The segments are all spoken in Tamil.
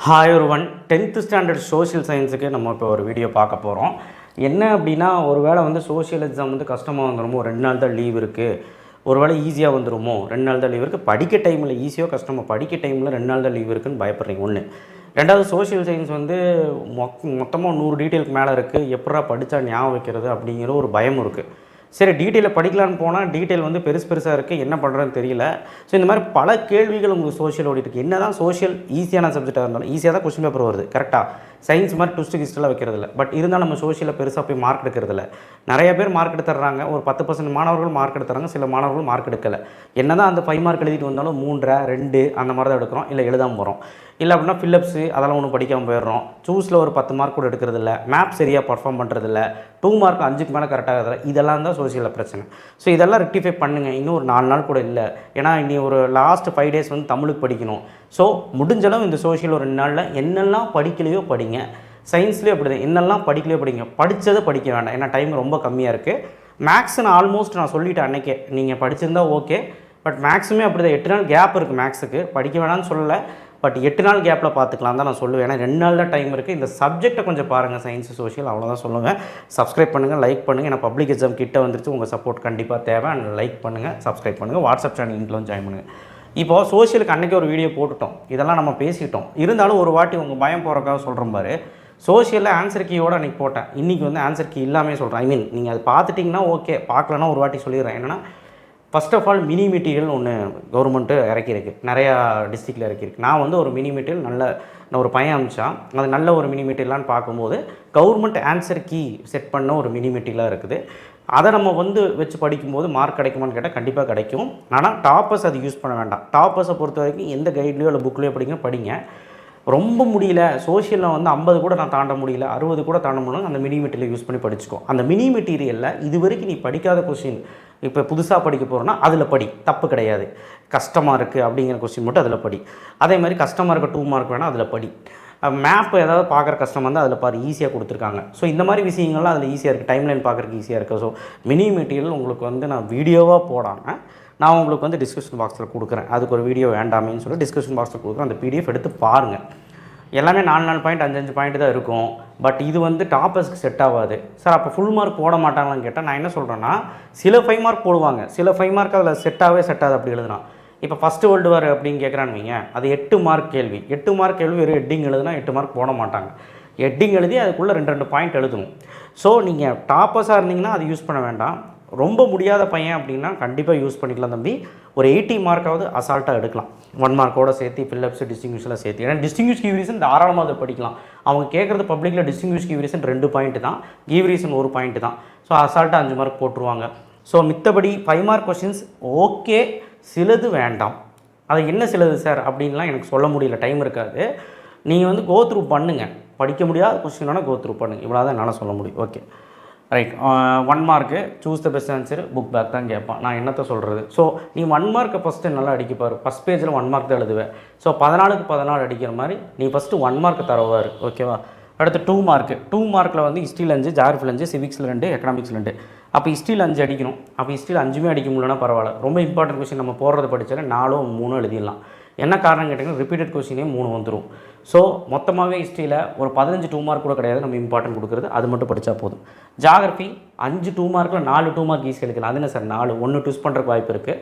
ஹாய் ஒருவன் 10th ஸ்டாண்டர்ட் சோஷியல் சயின்ஸுக்கு நம்ம இப்போ ஒரு வீடியோ பார்க்க போகிறோம். என்ன அப்படின்னா, ஒரு வேளை வந்து சோஷியல் எக்ஸாம் வந்து கஷ்டமாக வந்துடுமோ, 2 நாள் தான் லீவ் இருக்குது, ஒரு வேளை ஈஸியாக வந்துடுமோ, 2 நாள் தான் லீவ் இருக்குது, படிக்க டைமில் ஈஸியோ கஷ்டமோ படிக்க டைமில் 2 நாள் தான் லீவ் இருக்குதுன்னு பயப்படுறீங்க. ஒன்று. ரெண்டாவது, சோஷியல் சயின்ஸ் வந்து மொத்தமாக 100 டீட்டெயிலுக்கு மேலே இருக்குது, எப்படா படித்தா ஞாபகம் வைக்கிறது அப்படிங்கிற ஒரு பயம் இருக்குது. சரி, டீட்டெயிலை படிக்கலான்னு போனால் டீட்டெயில் வந்து பெருசாக இருக்குது, என்ன பண்ணுறதுன்னு தெரியல. ஸோ இந்த மாதிரி பல கேள்விகள் உங்களுக்கு சோஷியல் ஓடிட்டுருக்கு. என்ன தான் சோஷியல் ஈஸியான சப்ஜெக்டாக இருந்தாலும் ஈஸியாக தான் கொஸ்டின் பேப்பர் வருது, கரெக்டாக சயின்ஸ் மாதிரி ட்விஸ்ட்டு கிஸ்டெல்லாம் வைக்கிறதில்ல. பட் இருந்தாலும் நம்ம சோஷியலில் பெருசாக போய் மார்க் எடுக்கிறதில்ல. நிறைய பேர் மார்க் எடுத்துடுறாங்க, ஒரு 10% மாணவர்கள் மார்க் எடுத்துறாங்க, சில மாணவர்கள் மார்க் எடுக்கலை. என்ன தான் அந்த 5 மார்க் எழுதிட்டு வந்தாலும் 3, 2 அந்த மாதிரி தான் எடுக்கிறோம், இல்லை எழுதாமல் போகிறோம். இல்லை அப்படின்னா ஃபில்லப்ஸு அதெல்லாம் ஒன்றும் படிக்காமல் போயிடுறோம். சூஸில் ஒரு 10 மார்க் கூட எடுக்கிறதில்ல, மேப் சரியாக பர்ஃபார்ம் பண்ணுறதில்ல, 2 மார்க் 5க்கு மேலே கரெக்டாகிறதில்ல. இதெல்லாம் தான் சோஷியலில் பிரச்சனை. ஸோ இதெல்லாம் ரெக்டிஃபை பண்ணுங்கள். இன்னும் ஒரு 4 நாள் கூட இல்லை, ஏன்னா இனி ஒரு லாஸ்ட் 5 டேஸ் வந்து தமிழுக்கு படிக்கணும். ஸோ முடிஞ்சளவு இந்த சோஷியல் ஒரு 2 நாளில் என்னெல்லாம் படிக்கலையோ படிங்க. சயின்ஸ்லேயும் அப்படி தான், என்னெல்லாம் படிக்கலையோ படிங்க, படித்ததை படிக்க வேண்டாம், ஏன்னா டைம் ரொம்ப கம்மியாக இருக்குது. மேக்ஸ்ன்னு ஆல்மோஸ்ட் நான் சொல்லிட்டேன் அன்றைக்கே, நீங்கள் படிச்சிருந்தா ஓகே. பட் மேக்ஸுமே அப்படி தான், 8 நாள் கேப் இருக்குது மேக்ஸுக்கு, படிக்க வேணாம்னு சொல்லலை. பட் 8 நாள் கேப்பில் பார்த்துக்கலாம் தான் நான் சொல்லுவேன், ஏன்னா 2 நாள் தான் டைம் இருக்குது. இந்த சப்ஜெக்டை கொஞ்சம் பாருங்கள், சயின்ஸு சோஷியல், அவ்வளோதான் சொல்லுங்கள். சப்ஸ்கிரைப் பண்ணுங்கள், லைக் பண்ணுங்கள், ஏன்னா பப்ளிக் எக்ஸாம் கிட்ட வந்துருச்சு, உங்கள் சப்போர்ட் கண்டிப்பாக தேவை. அண்ட் லைக் பண்ணுங்கள், சப்ஸ்கிரைப் பண்ணுங்கள், வாட்ஸ்அப் சேனல் லிங்க்லாம் ஜாயின் பண்ணுங்கள். இப்போது சோஷியலுக்கு அன்றைக்கி ஒரு வீடியோ போட்டுட்டோம், இதெல்லாம் நம்ம பேசிட்டோம். இருந்தாலும் ஒரு வாட்டி உங்கள் பயம் போகிறக்காக சொல்கிறேன் பாரு. சோஷியலில் ஆன்சர் கீயோடு அன்றைக்கி போட்டேன், இன்றைக்கி வந்து ஆன்சர் கீ இல்லாமல் சொல்கிறேன். ஐ மீன் நீங்கள் அது பார்த்துட்டிங்கன்னா ஓகே, பார்க்கலன்னா ஒரு வாட்டி சொல்லிடுறேன். என்னென்னா, first of all mini material ஒன்று கவர்மெண்ட்டு இறக்கியிருக்கு, நிறையா டிஸ்ட்ரிக்டில் இறக்கியிருக்கு. நான் வந்து ஒரு மினி மெட்டீரியல் நான் ஒரு பையன் அமிச்சான், அது நல்ல ஒரு மினி மெட்டீரியலான்னு பார்க்கும்போது கவர்மெண்ட் ஆன்சர் கீ செட் பண்ண ஒரு மினி மெட்டீரியலாக இருக்குது. அதை நம்ம வந்து வச்சு படிக்கும்போது மார்க் கிடைக்குமான்னு கேட்டால் கண்டிப்பாக கிடைக்கும். ஆனால் டாப்பர்ஸ் அது யூஸ் பண்ண வேண்டாம். டாப்பர்ஸை பொறுத்த வரைக்கும் எந்த கைட்லையோ இல்லை புக்லேயோ படிங்க. ரொம்ப முடியல, சோஷியலில் வந்து 50 கூட நான் தாண்ட முடியல, 60 கூட தாண்ட முடியல, அந்த மினி மெட்டீரியல் யூஸ் பண்ணி படிச்சுக்கோ. அந்த மினி மெட்டீரியலில் இது வரைக்கும் நீ படிக்காத கொஸ்டின் இப்போ புதுசாக படிக்க போகிறோன்னா அதில் படி, தப்பு கிடையாது. கஷ்டமாக இருக்குது அப்படிங்கிற கொஸ்டின் மட்டும் அதில் படி. அதே மாதிரி கஷ்டமாக இருக்க 2 மார்க் வேணால் அதில் படி. மேப் ஏதாவது பார்க்குற கஷ்டம் வந்து அதில் பாரு, ஈஸியாக கொடுத்துருக்காங்க. ஸோ இந்த மாதிரி விஷயங்கள்லாம் அதில் ஈஸியாக இருக்குது, டைம்லைன் பார்க்குறதுக்கு ஈஸியாக இருக்குது. ஸோ மினி மெட்டீரியல் உங்களுக்கு வந்து நான் வீடியோவாக போடாமல் நான் உங்களுக்கு வந்து டிஸ்கிரிப்ஷன் பாக்ஸில் கொடுக்குறேன். அதுக்கு ஒரு வீடியோ வேண்டாமேன்னு சொல்லி டிஸ்கிரிப்ஷன் பாக்ஸில் கொடுக்குறேன், அந்த பிடிஎஃப் எடுத்து பாருங்கள். எல்லாமே 4 பாயிண்ட் 5 பாயிண்ட் தான் இருக்கும். பட் இது வந்து டாப்பர்ஸ்க்கு செட் ஆகாது. சார் அப்போ ஃபுல் மார்க் போட மாட்டாங்களான்னு கேட்டால் நான் என்ன சொல்கிறேன்னா, சில 5 மார்க் போடுவாங்க, சில 5 மார்க் அதில் செட் ஆகாது அப்படி எழுதுனா. இப்போ ஃபஸ்ட்டு வேர்ல்டு வார் அப்படின்னு கேட்குறான்னு வைங்க, அது 8 மார்க் கேள்வி. 8 மார்க் கேள்வி வெறும் ஹெட்டிங் எழுதுனா 8 மார்க் போட மாட்டாங்க. ஹெட்டிங் எழுதி அதுக்குள்ளே 2 பாயிண்ட் எழுதணும். ஸோ நீங்கள் டாப்பர்ஸாக இருந்தீங்கன்னா அது யூஸ் பண்ண வேண்டாம். ரொம்ப முடியாத பையன் அப்படின்னா கண்டிப்பாக யூஸ் பண்ணிக்கலாம் தம்பி. ஒரு 80 மார்க்காவது அசால்ட்டாக எடுக்கலாம், 1 மார்க்கோடு சேர்த்து, ஃபில்லப்ஸ் டிஸ்டிங்விஷெலாம் சேர்த்து. ஏன்னா டிஸ்டிங்விஷ் கீவ் ரீசன் தாராளமாக அதை படிக்கலாம். அவங்க கேட்குறது பப்ளிக்கில் டிஸ்டிங்விஷ் கீவ் ரீசன் 2 பாயிண்ட் தான், கீவ் ரீசன் 1 பாயிண்ட் தான். ஸோ அசால்ட்டாக 5 மார்க் போட்டுருவாங்க. ஸோ மித்தபடி 5 மார்க் கொஸ்டின்ஸ் ஓகே, சிலது வேண்டாம். அது என்ன சிலது சார் அப்படின்லாம் எனக்கு சொல்ல முடியல, டைம் இருக்காது. நீங்கள் வந்து கோ த்ரூ பண்ணுங்கள், படிக்க முடியாத கொஸ்டின் வேணால் கோ த்ரூ பண்ணுங்கள், இவ்வளோ தான் என்னால் சொல்ல முடியும். Okay right. 1 mark choose the best answer, book back தான் கேட்பான். நான் என்னத்தை சொல்கிறது? ஸோ நீ 1 மார்க்கை ஃபஸ்ட்டு நல்லா அடிக்கப்பார். ஃபஸ்ட் பேஜில் 1 மார்க் தான் எழுதுவேன். ஸோ 14க்கு 14 அடிக்கிற மாதிரி நீ ஃபஸ்ட்டு 1 மார்க்கு தரவார், ஓகேவா? அடுத்து 2 மார்க்கு. 2 மார்க்கில் வந்து ஹிஸ்ட்ரியில் 5, ஜாகிரஃபியில் 5, சிவிக்ஸில் 2, எக்கனாமிக்ஸில் 2. அப்போ ஹிஸ்ட்ரியில் 5 அடிக்கணும். அப்போ ஹிஸ்ட்ரியில் 5மே அடிக்க முடியலன்னா பரவாயில்ல. ரொம்ப இம்பார்ட்டன்ட் கொஸ்டின் நம்ம போடுறது படித்தாலே 4 3 எழுதிடலாம். என்ன காரணம் கேட்டிங்கன்னா, ரிப்பீட்டட் கொஸ்டினே 3 வந்துடும். ஸோ மொத்தமாகவே ஹிஸ்ட்ரியில் ஒரு 15 2 மார்க் கூட கிடையாது, நம்ம இம்பார்ட்டன்ட் கொடுக்குறது, அது மட்டும் படித்தா போதும். ஜாகிரஃபி 5 2 மார்க்கில் 4 2 மார்க் ஈஸியாக எடுக்கலாம். அது என்ன சார் 4 1 ட்விஸ்ட் பண்ணுறதுக்கு வாய்ப்பு இருக்குது.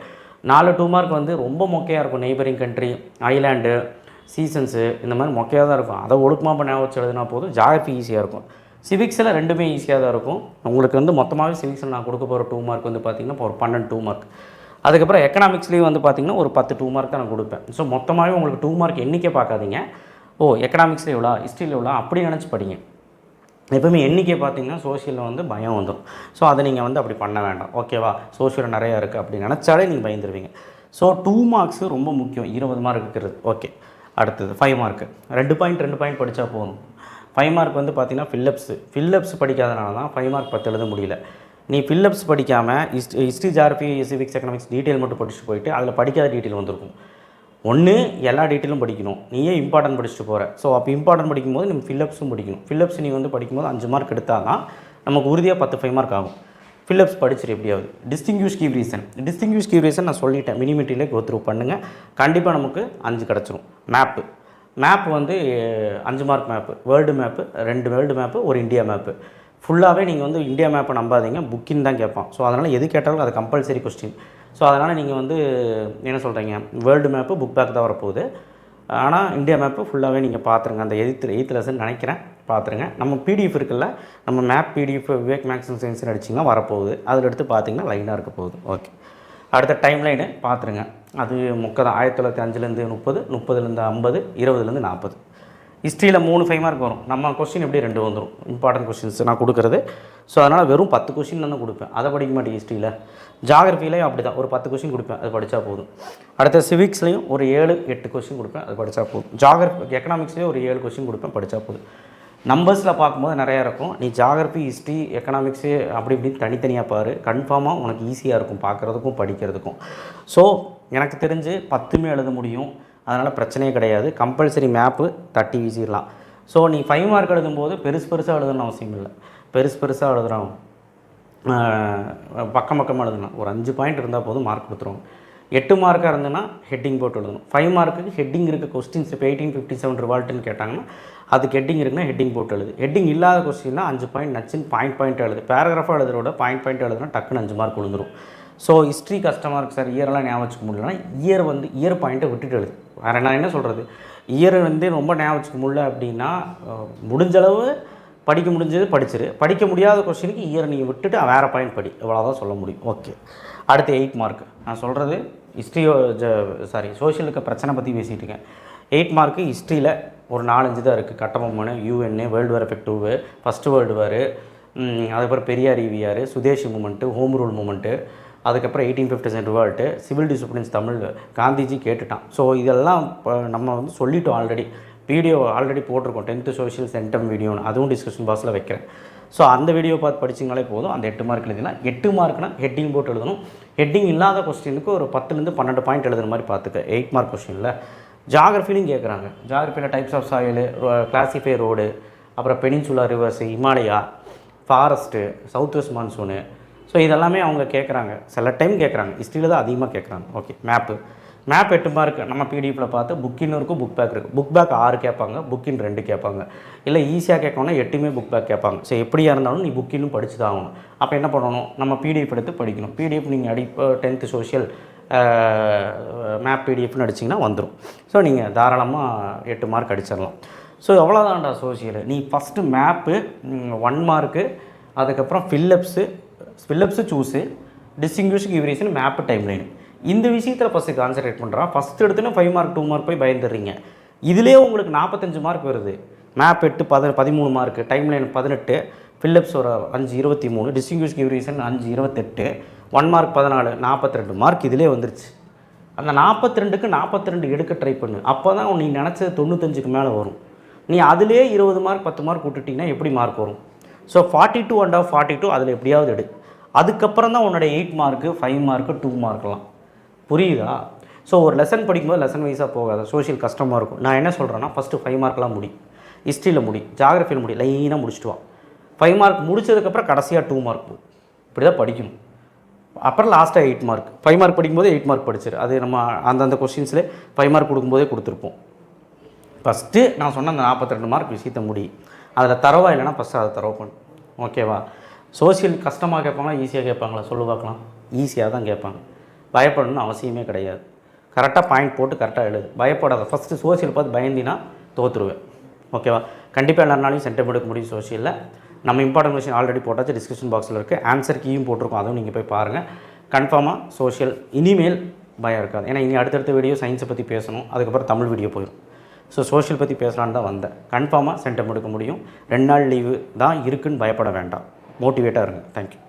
4 2 மார்க் வந்து ரொம்ப மொக்கையாக இருக்கும். நெய்பரிங் கண்ட்ரி, ஐலாண்டு, சீசன்ஸு, இந்த மாதிரி மொக்கையாக தான் இருக்கும். அதை ஒழுக்கமாக பண்ண வச்சு எழுதினா போதும். ஜாகிரஃபி ஈஸியாக இருக்கும். சிவிக்ஸில் 2மே ஈஸியாக தான் இருக்கும். உங்களுக்கு வந்து மொத்தமாகவே சிவிக்ஸில் நான் கொடுக்க போகிற 2 மார்க் வந்து பார்த்திங்கன்னா ஒரு 12 2 மார்க். அதுக்கப்புறம் எக்கனாமிக்ஸ்லேயும் வந்து பார்த்திங்கன்னா ஒரு 10 2 மார்க் தான் நான் கொடுப்பேன். ஸோ மொத்தமாகவே உங்களுக்கு 2 மார்க் எண்ணிக்கை பார்க்காதீங்க. ஓ எக்கனாமிக்ஸில் எவ்வளோ, ஹிஸ்ட்ரியில் எவ்வளோ அப்படி நினச்சி படிங்க. எப்பவுமே எண்ணிக்கை பார்த்திங்கன்னா சோஷியலில் வந்து பயம் வந்துடும். ஸோ அதை நீங்கள் வந்து அப்படி பண்ண வேண்டாம், ஓகேவா? சோஷியலில் நிறையா இருக்குது அப்படி நினச்சாலே நீங்கள் பயந்துருவீங்க. ஸோ 2 மார்க்ஸு ரொம்ப முக்கியம், 20 மார்க் இருக்கிறது. ஓகே, அடுத்தது 5 மார்க்கு 2 பாயிண்ட் படித்தா போதும். 5 மார்க் வந்து பார்த்திங்கன்னா ஃபில்லப்ஸ் படிக்காதனால தான் 5 மார்க் 10 எழுத முடியல. நீ ஃபில்லப்ஸ் படிக்காமல் history, geography, civics, economics detail மட்டும் படிச்சுட்டு போயிட்டு அதில் படிக்காத டீட்டெயில் வந்திருக்கும். ஒன்று எல்லா டீட்டெயிலும் படிக்கணும், நீயே இம்பார்ட்டன்ட் படிச்சுட்டு போகிற. ஸோ அப்போ இம்பார்ட்டன்ட் படிக்கும்போது நம்ம ஃபில்லப்ஸும் படிக்கணும். ஃபில்லப்ஸ் நீ வந்து படிக்கும்போது 5 மார்க் எடுத்தால் தான் நமக்கு உறுதியாக 10 5 மார்க் ஆகும். ஃபில்லப்ஸ் படிச்சிரு எப்படியாவது. டிஸ்டிங்விஷ் கீவ் ரீசன் நான் சொல்லிட்டேன், மினி மெட்டீரியலே கோ த்ரூ பண்ணுங்கள், கண்டிப்பாக நமக்கு 5 கிடச்சிரும். மேப்பு மேப் வந்து 5 mark map, world map, 2 world map, ஒரு இந்தியா மேப்பு. ஃபுல்லாகவே நீங்கள் வந்து இந்தியா மேப்பை நம்பாதீங்க, புக்கின் தான் கேட்பான். ஸோ அதனால் எது கேட்டாலும் அது கம்பல்சரி கொஸ்டின். ஸோ அதனால் நீங்கள் வந்து என்ன சொல்கிறீங்க, வேர்ல்டு மேப்பு புக் பேக் தான் வரப்போகுது. ஆனால் இந்தியா மேப்பு ஃபுல்லாகவே நீங்கள் பார்த்துருங்க. அந்த எயித் லெசன் நினைக்கிறேன், பார்த்துருங்க. நம்ம பிடிஎஃப் இருக்குல்ல, நம்ம map PDF Vivek maths and சயின்ஸ்னு அடிச்சிங்கன்னா வரப்போகுது. அதில் எடுத்து பார்த்தீங்கன்னா லைனாக இருக்க போகுது. ஓகே, அடுத்த டைம் லைனு பார்த்துருங்க. அது தான் 1905லேருந்து 30, 30லேருந்து 50, 20லேருந்து 40. ஹிஸ்ட்ரியில் 3 5 மார்க் வரும். நம்ம கொஸ்டின் எப்படி 2 வந்துடும், இம்பார்ட்டன்ட் கொஸ்டின்ஸ் நான் கொடுக்குறது. ஸோ அதனால் வெறும் 10 கொஸ்டின் தான் கொடுப்பேன், அதை படிக்க மாட்டேன். ஹிஸ்ட்ரியில் ஜாகிரஃபிலையும் அப்படி தான், ஒரு 10 கொஸ்டின் கொடுப்பேன், அது படித்தா போதும். அடுத்த சிவிக்ஸ்லேயும் ஒரு 7-8 கொஸ்டின் கொடுப்பேன், அது படித்தா போதும். எக்கனாமிக்ஸ்லேயும் ஒரு 7 கொஸ்டின் கொடுப்பேன், படித்தா போதும். நம்பர்ஸில் பார்க்கும்போது நிறையா இருக்கும். நீ ஜாகிரஃபி, ஹிஸ்ட்ரி, எக்கனாமிக்ஸு அப்படி இப்படின்னு தனித்தனியாக பாரு, கன்ஃபார்மாக உனக்கு ஈஸியாக இருக்கும் பார்க்குறதுக்கும் படிக்கிறதுக்கும். ஸோ எனக்கு தெரிஞ்சு 10மே எழுத முடியும், அதனால் பிரச்சனையே கிடையாது. கம்பல்சரி மேப்பு தட்டி வீசிடலாம். ஸோ நீ 5 மார்க் எழுதும்போது பெருசாக எழுதணும்னு அவசியம் இல்லை. பெருசாக எழுதுகிறோம், பக்கமாக எழுதணும். ஒரு 5 பாயிண்ட் இருந்தால் போதும், மார்க் கொடுத்துருவோம். 8 மார்க்காக இருந்ததுன்னா ஹெட்டிங் போட்டு எழுதணும். 5 மார்க்குக்கு ஹெட்டிங் இருக்க கொஸ்டின்ஸ் இப்போ 1857 ரிவால்ட்டுன்னு கேட்டாங்கன்னா அதுக்கு ஹெட்டிங் இருக்குன்னா ஹெட்டிங் போட்டு எழுது. ஹெட்டிங் இல்லாத கொஸ்டின்னா 5 பாயிண்ட் நச்சுன்னு பாயிண்ட் எழுது. பேராகிராஃபாக எழுதுறோட பாயிண்ட் எழுதுனா டக்குன்னு 5 மார்க் விழுந்துடும். ஸோ ஹிஸ்ட்ரி கஷ்டமாக இருக்குது சார், இயரெல்லாம் ஞாபகம் வச்சுக்க முடியலன்னா இயர் பாயிண்ட்டை விட்டுட்டு எழுது. வேறு நான் என்ன சொல்கிறது, இயர் வந்து ரொம்ப ஞாபகம் வச்சுக்க முடியல அப்படின்னா முடிஞ்சளவு படிக்க முடிஞ்சது படிச்சிரு. படிக்க முடியாத கொஸ்டினுக்கு இயர் நீங்கள் விட்டுட்டு வேறு பாயிண்ட் படி, இவ்வளோதான் சொல்ல முடியும். ஓகே, அடுத்து 8 மார்க். நான் சொல்கிறது சோஷியலுக்கு பிரச்சனை பற்றி பேசிகிட்டு இருக்கேன். 8 மார்க்கு ஹிஸ்ட்ரியில் ஒரு 4-5 தான் இருக்குது. Kattabomman, UN, world war effect 2, first world war, அதுக்கப்புறம் Periyar EVR, Swadeshi movement, home rule movement, அதுக்கப்புறம் 1857 revolt, civil disciplines Tamil Gandhiji கேட்டுட்டான். ஸோ இதெல்லாம் இப்போ நம்ம வந்து சொல்லிட்டோம் ஆல்ரெடி, வீடியோ ஆல்ரெடி போட்டிருக்கோம் 10th சோஷியல் சென்டம் வீடியோன்னு, அதுவும் டிஸ்கஷன் பாக்ஸில் வைக்கிறேன். ஸோ அந்த வீடியோ பார்த்து படிச்சிங்கனாலே போதும். அந்த 8 மார்க் எழுதினா 8 மார்க்னா ஹெட்டிங் போட்டு எழுதணும். ஹெட்டிங் இல்லாத கொஸ்டினுக்கு ஒரு 10லேருந்து 12 பாயிண்ட் எழுதுகிற மாதிரி பார்த்துக்க. 8 மார்க் கொஸ்டினில் ஜாகிரஃபிலையும் கேட்குறாங்க. ஜாகிரஃபியில் types of soil, classify road, அப்புறம் peninsula rivers, Himalaya, forest, south west monsoon. So இதெல்லாமே அவங்க கேட்குறாங்க, சில டைம் கேட்குறாங்க. ஹிஸ்ட்ரியில் தான் அதிகமாக கேட்குறாங்க. ஓகே, மேப் 8 மார்க் நம்ம பிடிஎஃப்பில் பார்த்து புக்கின் இருக்கும், புக் பேக் இருக்குது. புக் பேக் 6 கேட்பாங்க, புக்கின் 2 கேட்பாங்க. இல்லை ஈஸியாக கேட்கணும்னா 8மே புக் பேக் கேட்பாங்க. ஸோ எப்படியா இருந்தாலும் நீ புக்கினும் படித்து தான் ஆகணும். அப்போ என்ன பண்ணணும், நம்ம பிடிஎஃப் எடுத்து படிக்கணும். பிடிஎஃப் நீங்கள் 10th சோஷியல் மேப் பிடிஎஃப்னு அடிச்சிங்கன்னா வந்துடும். ஸோ நீங்கள் தாராளமாக 8 மார்க் அடிச்சிடலாம். ஸோ எவ்வளோதான்டா சோஷியல். நீ ஃபஸ்ட்டு மேப்பு 1 மார்க்கு, அதுக்கப்புறம் fill ups choose, distinguish give reason, map time line. இந்த விஷயத்தில் ஃபஸ்ட்டு கான்சன்ட்ரேட் பண்ணுறான். ஃபஸ்ட் எடுத்துன்னு 5 மார்க் 2 மார்க் போய் பயந்துடுறீங்க. இதிலே உங்களுக்கு 45 மார்க் வருது. Map 8 13 mark, time line 18, fill-ups ஒரு 5 23, distinguish give reason 5 28, 1 mark 14, 42 mark இதிலே வந்துருச்சு. அந்த 42க்கு 42 எடுக்க ட்ரை பண்ணு. அப்போ தான் நீ நினச்சது 95க்கு மேலே வரும். நீ அதிலே 20 மார்க் 10 மார்க் விட்டுட்டிங்கன்னா எப்படி மார்க் வரும்? ஸோ 42 அண்ட் ஆஃப் 42 அதில் எப்படியாவது எடு. அதுக்கப்புறம் தான் உன்னோட 8 மார்க்கு 5 மார்க்கு 2 மார்க்லாம். புரியுதா? ஸோ ஒரு லெசன் படிக்கும்போது லெசன் வைஸாக போகாது. சோஷியல் கஷ்டமாக இருக்கும். நான் என்ன சொல்கிறேன்னா, ஃபஸ்ட்டு 5 மார்க்லாம் முடி, ஹிஸ்ட்ரியில் முடி, ஜாகிரஃபியில் முடி, லைனாக முடிச்சுட்டு வா. 5 மார்க் முடிச்சதுக்கப்புறம் கடைசியாக 2 மார்க் இப்படி தான் படிக்கணும். அப்புறம் லாஸ்ட்டாக 8 மார்க். 5 மார்க் படிக்கும்போது 8 மார்க் படிச்சிரு. அது நம்ம அந்தந்த கொஸ்டின்ஸில் 5 மார்க் கொடுக்கும்போதே கொடுத்துருப்போம். ஃபஸ்ட்டு நான் சொன்ன அந்த 42 மார்க் விஷயத்தை முடி. அதில் தரவா இல்லைனா ஃபஸ்ட்டு அதை தரவு பண்ணு. ஓகேவா? சோஷியல் கஷ்டமாக கேட்பாங்களா, ஈஸியாக கேட்பாங்களா? சொல்லு பார்க்கலாம். ஈஸியாக தான் கேட்பாங்க. பயப்படணும்னு அவசியமே கிடையாது. கரெக்டாக பாயிண்ட் போட்டு கரெக்டாக எழுது. பயப்படாத. ஃபஸ்ட்டு சோஷியல் பார்த்து பயந்தினா தோற்றுருவேன். ஓகேவா? கண்டிப்பாக எல்லாருனாலையும் சென்டம் எடுக்க முடியும் சோஷியலில். நம்ம இம்பார்ட்டன்ட் கொஸ்டின் ஆல்ரெடி போட்டாச்சு, டிஸ்கிரிப்ஷன் பாக்ஸில் இருக்குது. ஆன்சர் கீயும் போட்டிருக்கோம், அதுவும் நீங்கள் போய் பாருங்கள். கன்ஃபார்மாக சோஷியல் இனிமேல் பயம் இருக்காது. ஏன்னா இனி அடுத்தடுத்த வீடியோ சயின்ஸை பற்றி பேசணும், அதுக்கப்புறம் தமிழ் வீடியோ போயிடும். ஸோ சோஷியல் பற்றி பேசலான்னு தான் வந்தேன். கன்ஃபார்மாக சென்டம் எடுக்க முடியும். 2 நாள் லீவு தான் இருக்குன்னு பயப்பட வேண்டாம். மோட்டிவேட்டாக இருங்க. தேங்க்யூ.